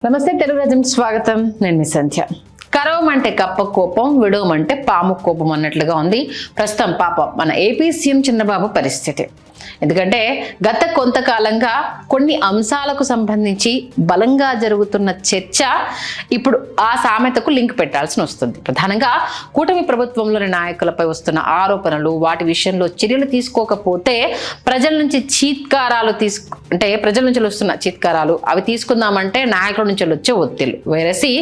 నమస్తే తెలుగు రాజ్యం స్వాగతం. నేను మీ సంధ్య. కరవమంటే కప్ప కోపం, విడవమంటే పాము కోపం అన్నట్లుగా ఉంది ప్రస్తుతం పాపం మన ఏపీ సీఎం చంద్రబాబు పరిస్థితి. ఎందుకంటే గత కొంతకాలంగా కొన్ని అంశాలకు సంబంధించి బలంగా జరుగుతున్న చర్చ ఇప్పుడు ఆ సామెతకు లింక్ పెట్టాల్సి వస్తుంది. ప్రధానంగా కూటమి ప్రభుత్వంలోని నాయకులపై వస్తున్న ఆరోపణలు, వాటి విషయంలో చర్యలు తీసుకోకపోతే ప్రజల నుంచి చీత్కారాలు ప్రజల నుంచి వస్తున్న చీత్కారాలు అవి తీసుకుందామంటే నాయకుల నుంచి వచ్చే ఒత్తిళ్లు వేరేసి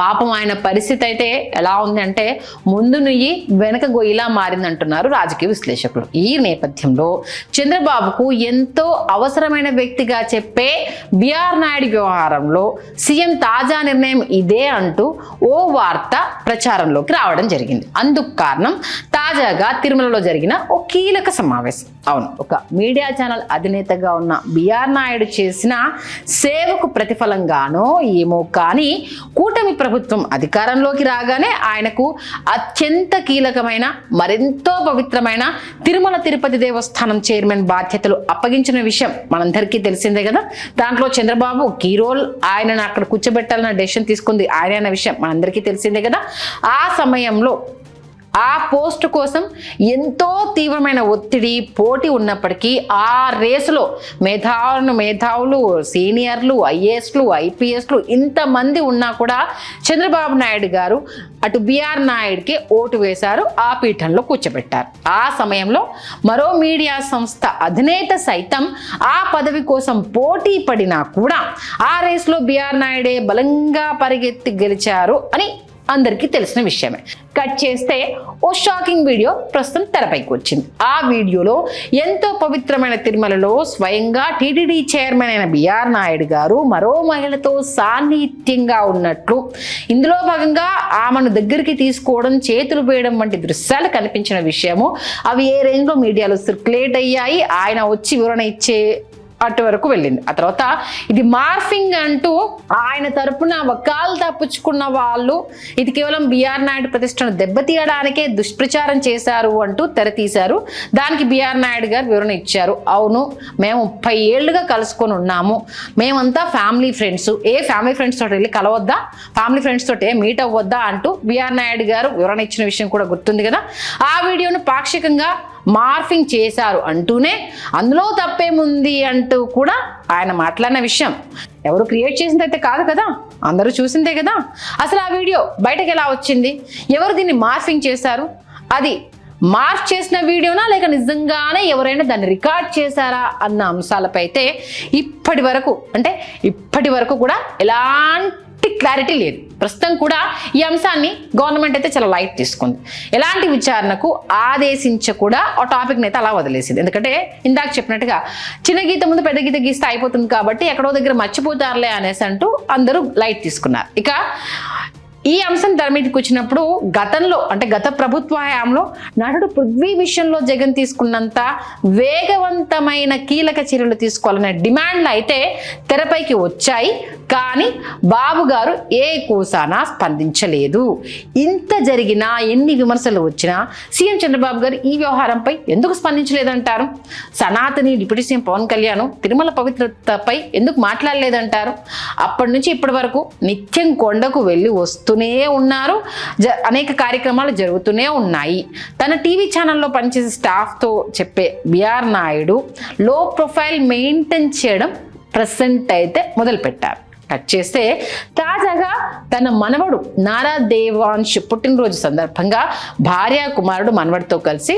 పాపం ఆయన పరిస్థితి అయితే ఎలా ఉంది అంటే ముందు నుయ్యి వెనక గొయ్యిలా మారిందంటున్నారు రాజకీయ విశ్లేషకులు. ఈ నేపథ్యంలో చంద్రబాబుకు ఎంతో అవసరమైన వ్యక్తిగా చెప్పే బిఆర్ నాయుడు వ్యవహారంలో సీఎం తాజా నిర్ణయం ఇదే అంటూ ఓ వార్త ప్రచారంలోకి రావడం జరిగింది. అందుకు కారణం తాజాగా తిరుమలలో జరిగిన ఓ కీలక సమావేశం. అవును, ఒక మీడియా ఛానల్ అధినేతగా ఉన్న బిఆర్ నాయుడు చేసిన సేవకు ప్రతిఫలంగానో ఏమో కానీ కూటమి ప్రభుత్వం అధికారంలోకి రాగానే ఆయనకు అత్యంత కీలకమైన మరెంతో పవిత్రమైన తిరుమల తిరుపతి దేవస్థానం చైర్మన్ బాధ్యతలు అప్పగించిన విషయం మనందరికీ తెలిసిందే కదా. దాంట్లో చంద్రబాబు కీ రోల్, ఆయనను అక్కడ కూర్చోబెట్టాలన్న డెసిషన్ తీసుకుంది ఆయన అన్న విషయం మనందరికీ తెలిసిందే కదా. ఆ సమయంలో ఆ పోస్ట్ కోసం ఎంతో తీవ్రమైన ఒత్తిడి, పోటీ ఉన్నప్పటికీ ఆ రేసులో మేధావులు, సీనియర్లు, ఐఏఎస్లు, ఐపీఎస్లు ఇంతమంది ఉన్నా కూడా చంద్రబాబు నాయుడు గారు అటు బిఆర్ నాయుడికి ఓటు వేశారు, ఆ పీఠంలో కూర్చోబెట్టారు. ఆ సమయంలో మరో మీడియా సంస్థ అధినేత సైతం ఆ పదవి కోసం పోటీ పడినా కూడా ఆ రేసులో బిఆర్ నాయుడే బలంగా పరిగెత్తి గెలిచారు అని అందరికీ తెలిసిన విషయమే. కట్ చేస్తే ఓ షాకింగ్ వీడియో ప్రస్తుతం తెరపైకి వచ్చింది. ఆ వీడియోలో ఎంతో పవిత్రమైన తిరుమలలో స్వయంగా టీటీడీ చైర్మన్ అయిన బిఆర్ నాయుడు గారు మరో మహిళతో సాన్నిహిత్యంగా ఉన్నట్లు, ఇందులో భాగంగా ఆమెను దగ్గరికి తీసుకోవడం, చేతులు వేయడం వంటి దృశ్యాలు కనిపించిన విషయము అవి ఏ రేంజ్లో మీడియాలో సర్క్యులేట్ అయ్యాయి. ఆయన వచ్చి వివరణ ఇచ్చే అటు వరకు వెళ్ళింది. ఆ తర్వాత ఇది మార్ఫింగ్ అంటూ ఆయన తరపున వకాలు తప్పించుకున్న వాళ్ళు ఇది కేవలం బిఆర్ నాయుడు ప్రతిష్టను దెబ్బతీయడానికే దుష్ప్రచారం చేశారు అంటూ తెరతీశారు. దానికి బిఆర్ నాయుడు గారు వివరణ ఇచ్చారు. అవును, మేము 30 ఏళ్లుగా కలుసుకొని ఉన్నాము, మేమంతా ఫ్యామిలీ ఫ్రెండ్స్, ఫ్యామిలీ ఫ్రెండ్స్ తోటి వెళ్ళి కలవద్దా, ఫ్యామిలీ ఫ్రెండ్స్ తోటి మీట్ అవ్వద్దా అంటూ బిఆర్ నాయుడు గారు వివరణ ఇచ్చిన విషయం కూడా గుర్తుంది కదా. ఆ వీడియోను పాక్షికంగా మార్ఫింగ్ చేశారు అంటూనే అందులో తప్పేముంది అంటూ కూడా ఆయన మాట్లాడిన విషయం ఎవరు క్రియేట్ చేసింది అయితే కాదు కదా, అందరూ చూసిందే కదా. అసలు ఆ వీడియో బయటకు ఎలా వచ్చింది, ఎవరు దీన్ని మార్ఫింగ్ చేశారు, అది మార్ఫ్ చేసిన వీడియోనా లేక నిజంగానే ఎవరైనా దాన్ని రికార్డ్ చేశారా అన్న అంశాలపై అయితే ఇప్పటి వరకు కూడా ఎలాంటి క్లారిటీ లేదు. ప్రస్తుతం కూడా ఈ అంశాన్ని గవర్నమెంట్ అయితే చాలా లైట్ తీసుకుంది. ఎలాంటి విచారణకు ఆదేశించకుండా ఆ టాపిక్ని అయితే అలా వదిలేసింది. ఎందుకంటే ఇందాక చెప్పినట్టుగా చిన్న గీత ముందు పెద్ద గీత గీస్తే అయిపోతుంది కాబట్టి ఎక్కడో దగ్గర మర్చిపోతారులే అనేసి అంటూ అందరూ లైట్ తీసుకున్నారు. ఇక ఈ అంశం తెర మీదకి వచ్చినప్పుడు గత ప్రభుత్వ హయాంలో నటుడు పృథ్వీ విషయంలో జగన్ తీసుకున్నంత వేగవంతమైన కీలక చర్యలు తీసుకోవాలనే డిమాండ్లు అయితే తెరపైకి వచ్చాయి. కానీ బాబు గారు ఏ కోసానా స్పందించలేదు. ఇంత జరిగినా, ఎన్ని విమర్శలు వచ్చినా సీఎం చంద్రబాబు గారు ఈ వ్యవహారంపై ఎందుకు స్పందించలేదంటారు? సనాతని డిప్యూటీ సీఎం పవన్ కళ్యాణ్ తిరుమల పవిత్రతపై ఎందుకు మాట్లాడలేదంటారు? అప్పటి నుంచి ఇప్పటి వరకు నిత్యం కొండకు వెళ్ళి వస్తూనే ఉన్నారు, అనేక కార్యక్రమాలు జరుగుతూనే ఉన్నాయి. తన టీవీ ఛానల్లో పనిచేసే స్టాఫ్తో చెప్పే బిఆర్ నాయుడు లో ప్రొఫైల్ మెయింటైన్ చేయడం ప్రెసెంట్ అయితే మొదలుపెట్టారు. కట్ చేస్తే తాజాగా తన మనవడు నారా దేవాంశ్ పుట్టినరోజు సందర్భంగా భార్య, కుమారుడు, మనవడితో కలిసి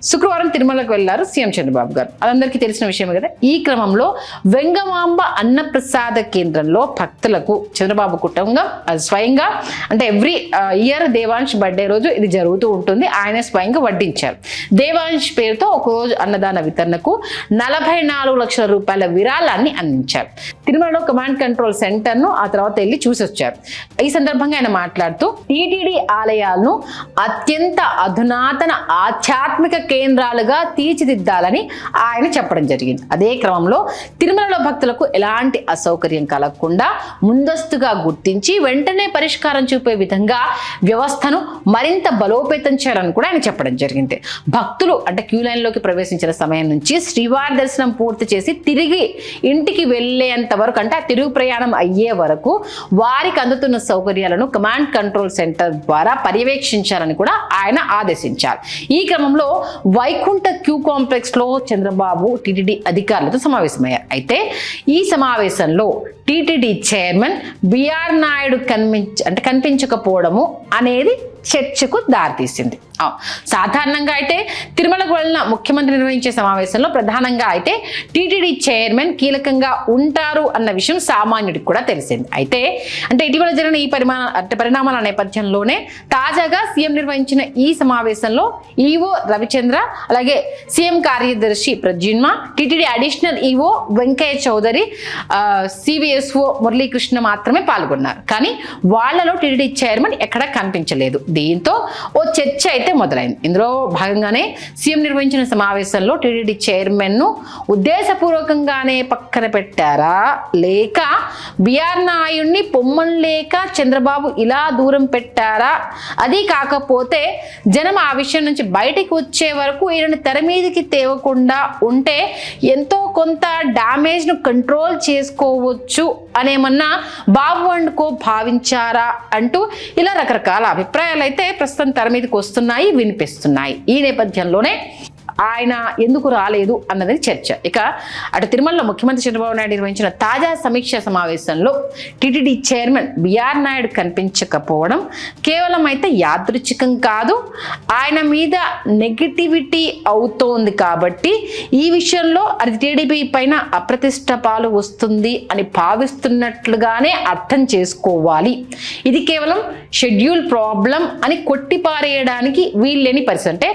శుక్రవారం తిరుమలకు వెళ్లారు సీఎం చంద్రబాబు గారు. అదందరికీ తెలిసిన విషయమే కదా. ఈ క్రమంలో వెంగమాంబ అన్నప్రసాద కేంద్రంలో భక్తులకు చంద్రబాబు కుటుంబం స్వయంగా ఎవ్రీ ఇయర్ దేవాంశ్ బర్త్డే రోజు ఇది జరుగుతూ ఉంటుంది, ఆయన స్వయంగా వడ్డించారు. దేవాంశ్ పేరుతో ఒక రోజు అన్నదాన వితరణకు 44 లక్షల రూపాయల విరాళాన్ని అందించారు. తిరుమలలో కమాండ్ కంట్రోల్ సెంటర్ను ఆ తర్వాత వెళ్ళి చూసి వచ్చారు. ఈ సందర్భంగా ఆయన మాట్లాడుతూ టీటీడీ ఆలయాలను అత్యంత అధునాతన ఆధ్యాత్మిక కేంద్రాలుగా తీర్చిదిద్దాలని ఆయన చెప్పడం జరిగింది. అదే క్రమంలో తిరుమలలో భక్తులకు ఎలాంటి అసౌకర్యం కలగకుండా ముందస్తుగా గుర్తించి వెంటనే పరిష్కారం చూపే విధంగా వ్యవస్థను మరింత బలోపేతం చేయాలని కూడా ఆయన చెప్పడం జరిగింది. భక్తులు క్యూ లైన్లోకి ప్రవేశించిన సమయం నుంచి శ్రీవారి దర్శనం పూర్తి చేసి తిరిగి ఇంటికి వెళ్ళేంత వరకు ఆ తిరుగు ప్రయాణం అయ్యే వరకు వారికి అందుతున్న సౌకర్యాలను కమాండ్ కంట్రోల్ సెంటర్ ద్వారా పర్యవేక్షించాలని కూడా ఆయన ఆదేశించారు. ఈ క్రమంలో వైకుంఠ క్యూ కాంప్లెక్స్ లో చంద్రబాబు టీటీడీ అధికారులతో సమావేశమయ్యారు. అయితే ఈ సమావేశంలో టీటీడీ చైర్మన్ బిఆర్ నాయుడు కనిపించకపోవడము అనేది చర్చకు దారితీసింది. సాధారణంగా అయితే తిరుమలకు వెళ్ళిన ముఖ్యమంత్రి నిర్వహించే సమావేశంలో ప్రధానంగా అయితే టీటీడీ చైర్మన్ కీలకంగా ఉంటారు అన్న విషయం సామాన్యుడికి కూడా తెలిసింది. అయితే ఇటీవల జరిగిన ఈ పరిణామాల నేపథ్యంలోనే తాజాగా సీఎం నిర్వహించిన ఈ సమావేశంలో ఈవో రవిచంద్ర, అలాగే సీఎం కార్యదర్శి Pradyumna, TTD additional EO Venkaiah Chowdary, CVSO Muralikrishna మాత్రమే పాల్గొన్నారు. కానీ వాళ్లలో టీటీడీ చైర్మన్ ఎక్కడా కనిపించలేదు. దీంతో ఓ చర్చ అయితే మొదలైంది. ఇందులో భాగంగానే సీఎం నిర్వహించిన సమావేశంలో టీటీడీ చైర్మన్ ను ఉద్దేశపూర్వకంగానే పక్కన పెట్టారా, లేక బిఆర్ నాయుడిని పొమ్మలేక చంద్రబాబు ఇలా దూరం పెట్టారా, అది కాకపోతే జనం ఆ విషయం నుంచి బయటికి వచ్చే వరకు ఈయనని తెర మీదకి తేవకుండా ఉంటే ఎంతో కొంత డ్యామేజ్ ను కంట్రోల్ చేసుకోవచ్చు అనేమన్నా బాబు అండ్ కో భావించారా అంటూ ఇలా రకరకాల అభిప్రాయాలు అయితే ప్రస్తుతం తెర మీదకి వస్తున్నాయి, వినిపిస్తున్నాయి. ఈ నేపథ్యంలోనే ఆయన ఎందుకు రాలేదు అన్నది చర్చ. ఇక అటు తిరుమలలో ముఖ్యమంత్రి చంద్రబాబు నాయుడు నిర్వహించిన తాజా సమీక్ష సమావేశంలో టీటీడీ చైర్మన్ బిఆర్ నాయుడు కనిపించకపోవడం కేవలం అయితే యాదృచ్ఛికం కాదు, ఆయన మీద నెగిటివిటీ అవుతోంది. కాబట్టి ఈ విషయంలో అది టీడీపీ పైన అప్రతిష్ట పాలు వస్తుంది అని భావిస్తున్నట్లుగానే అర్థం చేసుకోవాలి. ఇది కేవలం షెడ్యూల్ ప్రాబ్లం అని కొట్టిపారేయడానికి వీల్లేని పరిస్థితి. అంటే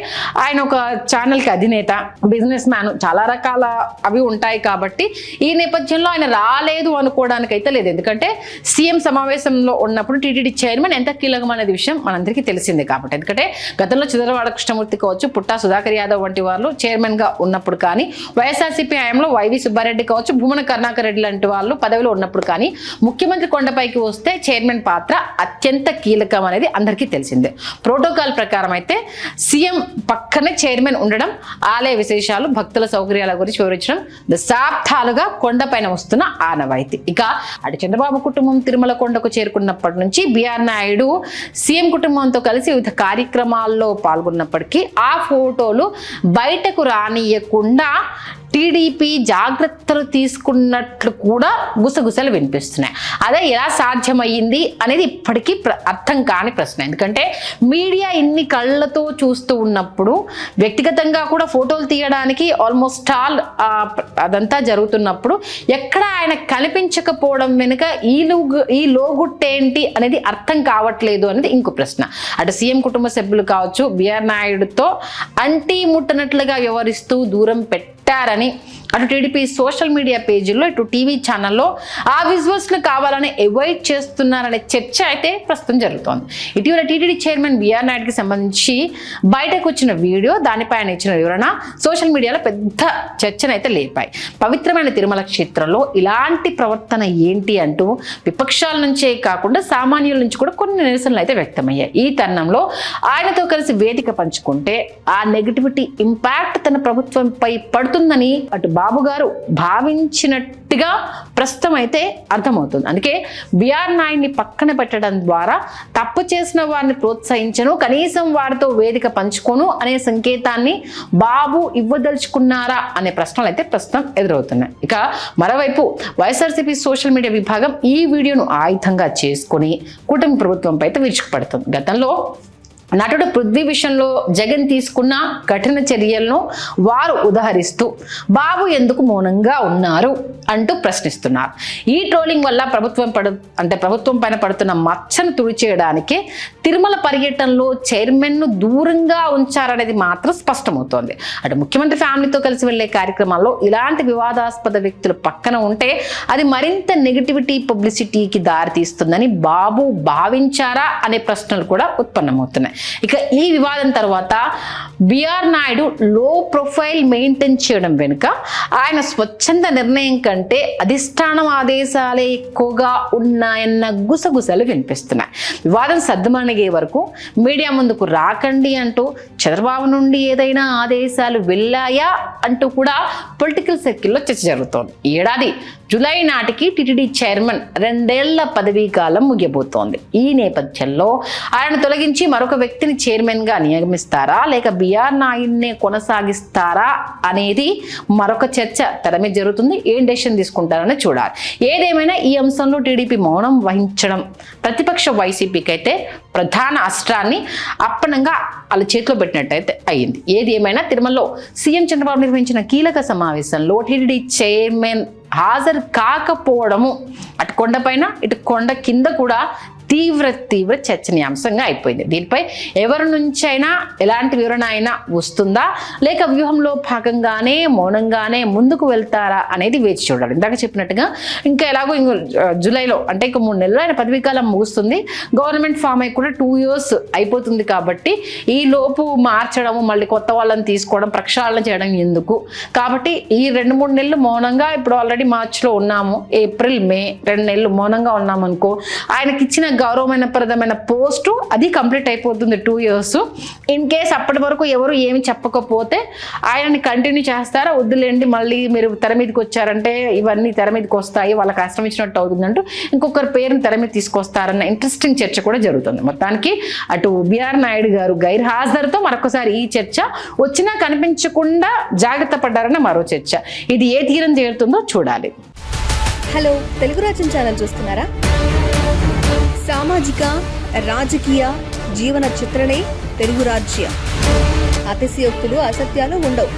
ఆయన ఒక ఛానల్కి అధినేత, బిజినెస్ మ్యాన్, చాలా రకాల అవి ఉంటాయి. కాబట్టి ఈ నేపథ్యంలో ఆయన రాలేదు అనుకోవడానికి అయితే లేదు. ఎందుకంటే సీఎం సమావేశంలో ఉన్నప్పుడు టీటీడీ చైర్మన్ ఎంత కీలకం అనేది విషయం మనందరికీ తెలిసిందే. కాబట్టి ఎందుకంటే గతంలో చిదరవాడ కృష్ణమూర్తి కావచ్చు, పుట్టా సుధాకర్ యాదవ్ వంటి వాళ్ళు చైర్మన్ గా ఉన్నప్పుడు కానీ, వైఎస్ఆర్సీపీ హయాంలో వైవి సుబ్బారెడ్డి కావచ్చు, భూమన కరుణాకర్ రెడ్డి లాంటి వాళ్ళు పదవిలో ఉన్నప్పుడు కానీ, ముఖ్యమంత్రి కొండపైకి వస్తే చైర్మన్ పాత్ర అత్యంత కీలకం అనేది అందరికీ తెలిసిందే. ప్రోటోకాల్ ప్రకారం అయితే సీఎం పక్కనే చైర్మన్ ఉండడం, ఆలయ విశేషాలు, భక్తుల సౌకర్యాల గురించి వివరించడం దశాబ్దాలుగా కొండపైన వస్తున్న ఆనవాయితీ. ఇక అటు చంద్రబాబు కుటుంబం తిరుమల కొండకు చేరుకున్నప్పటి నుంచి బిఆర్ నాయుడు సీఎం కుటుంబంతో కలిసి వివిధ కార్యక్రమాల్లో పాల్గొన్నప్పటికీ ఆ ఫోటోలు బయటకు రానియకుండా టీడీపీ జాగ్రత్తలు తీసుకున్నట్లు కూడా గుసగుసలు వినిపిస్తున్నాయి. అదే ఎలా సాధ్యమయ్యింది అనేది ఇప్పటికీ అర్థం కాని ప్రశ్న. ఎందుకంటే మీడియా ఇన్ని కళ్ళతో చూస్తూ ఉన్నప్పుడు వ్యక్తిగతంగా కూడా ఫోటోలు తీయడానికి ఆల్మోస్ట్ ఆల్ అదంతా జరుగుతున్నప్పుడు ఎక్కడ ఆయన కనిపించకపోవడం వెనుక ఈ లోగుట్టేంటి అనేది అర్థం కావట్లేదు అనేది ఇంకో ప్రశ్న. అటు సీఎం కుటుంబ సభ్యులు కావచ్చు, బిఆర్ నాయుడుతో అంటీ ముట్టనట్లుగా వ్యవహరిస్తూ దూరం పెట్టారని అటు టీడీపీ సోషల్ మీడియా పేజీల్లో, ఇటు టీవీ ఛానల్లో ఆ విజువల్స్ను కావాలని అవాయిడ్ చేస్తున్నారనే చర్చ అయితే ప్రస్తుతం జరుగుతోంది. ఇటీవల టీటీడీ చైర్మన్ బిఆర్ నాయుడుకి సంబంధించి బయటకు వచ్చిన వీడియో, దానిపై ఆయన ఇచ్చిన వివరణ సోషల్ మీడియాలో పెద్ద చర్చనైతే లేపాయి. పవిత్రమైన తిరుమల క్షేత్రంలో ఇలాంటి ప్రవర్తన ఏంటి అంటూ విపక్షాల నుంచే కాకుండా సామాన్యుల నుంచి కూడా కొన్ని నిరసనలు అయితే వ్యక్తమయ్యాయి. ఈ తరుణంలో ఆయనతో కలిసి వేదిక పంచుకుంటే ఆ నెగటివిటీ ఇంపాక్ట్ తన ప్రభుత్వంపై పడుతుందని అటు బాబు గారు భావించినట్టుగా ప్రస్తుతం అయితే అర్థమవుతుంది. అందుకే బిఆర్ నాయుడిని పక్కన పెట్టడం ద్వారా తప్పు చేసిన వారిని ప్రోత్సహించను, కనీసం వారితో వేదిక పంచుకోను అనే సంకేతాన్ని బాబు ఇవ్వదలుచుకున్నారా అనే ప్రశ్నలు అయితే ప్రస్తుతం ఎదురవుతున్నాయి. ఇక మరోవైపు వైఎస్ఆర్సీపీ సోషల్ మీడియా విభాగం ఈ వీడియోను ఆయుధంగా చేసుకుని కూటమి ప్రభుత్వంపై అయితే విరుచుకుపడుతుంది. గతంలో నటుడు పృథ్వీ విషయంలో జగన్ తీసుకున్న కఠిన చర్యలను వారు ఉదహరిస్తూ బాబు ఎందుకు మౌనంగా ఉన్నారు అంటూ ప్రశ్నిస్తున్నారు. ఈ ట్రోలింగ్ వల్ల ప్రభుత్వం పైన పడుతున్న మచ్చను తుడిచేయడానికి తిరుమల పర్యటనలో చైర్మన్ ను దూరంగా ఉంచారనేది మాత్రం స్పష్టమవుతోంది. అటు ముఖ్యమంత్రి ఫ్యామిలీతో కలిసి వెళ్లే కార్యక్రమాల్లో ఇలాంటి వివాదాస్పద వ్యక్తులు పక్కన ఉంటే అది మరింత నెగిటివిటీ పబ్లిసిటీకి దారితీస్తుందని బాబు భావించారా అనే ప్రశ్నలు కూడా ఉత్పన్నమవుతున్నాయి. ఇక ఈ వివాదం తర్వాత బిఆర్ నాయుడు లో ప్రొఫైల్ మెయింటైన్ చేయడం వెనుక ఆయన స్వచ్ఛంద నిర్ణయం కంటే అధిష్టానం ఆదేశాలే ఎక్కువగా ఉన్నాయన్న గుసగుసలు వినిపిస్తున్నాయి. వివాదం సద్దుమణిగే వరకు మీడియా ముందుకు రాకండి అంటూ చంద్రబాబు నుండి ఏదైనా ఆదేశాలు వెళ్ళాయా అంటూ కూడా పొలిటికల్ సర్కిల్లో చర్చ జరుగుతోంది. ఏడాది జూలై నాటికి టీటీడీ చైర్మన్ 2 ఏళ్ల పదవీ కాలం ముగియబోతోంది. ఈ నేపథ్యంలో ఆయన తొలగించి మరొక వ్యక్తిని చైర్మన్ గా నియమిస్తారా లేక బిఆర్ నాయుడినే కొనసాగిస్తారా అనేది మరొక చర్చ తెర మీద జరుగుతుంది. ఏం డెసిషన్ తీసుకుంటారని చూడాలి. ఏదేమైనా ఈ అంశంలో టీడీపీ మౌనం వహించడం ప్రతిపక్ష వైసీపీకి అయితే ప్రధాన అస్త్రాన్ని అప్పనంగా వాళ్ళ చేతిలో పెట్టినట్టయితే అయ్యింది. ఏది ఏమైనా తిరుమలలో సీఎం చంద్రబాబు నిర్వహించిన కీలక సమావేశంలో టీటీడీ చైర్మన్ హాజరు కాకపోవడము అటు కొండపైన ఇటు కొండ కింద కూడా తీవ్ర చర్చనీయాంశంగా అయిపోయింది. దీనిపై ఎవరి నుంచైనా ఎలాంటి వివరణ అయినా వస్తుందా లేక వ్యూహంలో భాగంగానే మౌనంగానే ముందుకు వెళ్తారా అనేది వేచి చూడాలి. ఇందాక చెప్పినట్టుగా ఇంకా ఎలాగో జూలైలో అంటే ఇంక 3 నెలలు ఆయన పదవీకాలం ముగుస్తుంది. గవర్నమెంట్ ఫామ్ అయి కూడా 2 years అయిపోతుంది. కాబట్టి ఈ లోపు మార్చడము మళ్ళీ కొత్త వాళ్ళని తీసుకోవడం ప్రక్షాళన చేయడం ఎందుకు? కాబట్టి ఈ 2-3 నెలలు మౌనంగా ఇప్పుడు ఆల్రెడీ మార్చిలో ఉన్నాము, ఏప్రిల్ మే 2 నెలలు మౌనంగా ఉన్నాము అనుకో, ఆయనకి ఇచ్చిన గౌరవప్రదమైన పోస్టు అది కంప్లీట్ అయిపోతుంది 2 years. ఇన్ కేస్ అప్పటి వరకు ఎవరు ఏమి చెప్పకపోతే ఆయనని కంటిన్యూ చేస్తారా వద్దులేండి మళ్ళీ మీరు తెర మీదకి వచ్చారంటే ఇవన్నీ తెర మీదకి వస్తాయి వాళ్ళకి కష్టం ఇచ్చినట్టు అవుతుందంటూ ఇంకొకరి పేరుని తెర మీద తీసుకొస్తారన్న ఇంట్రెస్టింగ్ చర్చ కూడా జరుగుతుంది. మొత్తానికి అటు బిఆర్ నాయుడు గారు గైర్హాజరుతో మరొకసారి ఈ చర్చ వచ్చినా కనిపించకుండా జాగ్రత్త పడ్డారన్న మరో చర్చ. ఇది ఏ తీరం చేరుతుందో చూడాలి. హలో, తెలుగు రాజ్యం ఛానల్ చూస్తున్నారా? సామాజిక రాజకీయ జీవన చిత్రణే తెలుగు రాజ్యం. అతిశయోక్తులు అసత్యాలు ఉండవు.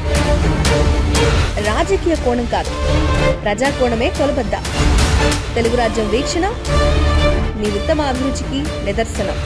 రాజకీయ కోణం కాదు, ప్రజా కోణమే కొలబద్ద. తెలుగు రాజ్యం వీక్షణ మీ ఉత్తమ అభిరుచికి నిదర్శనం.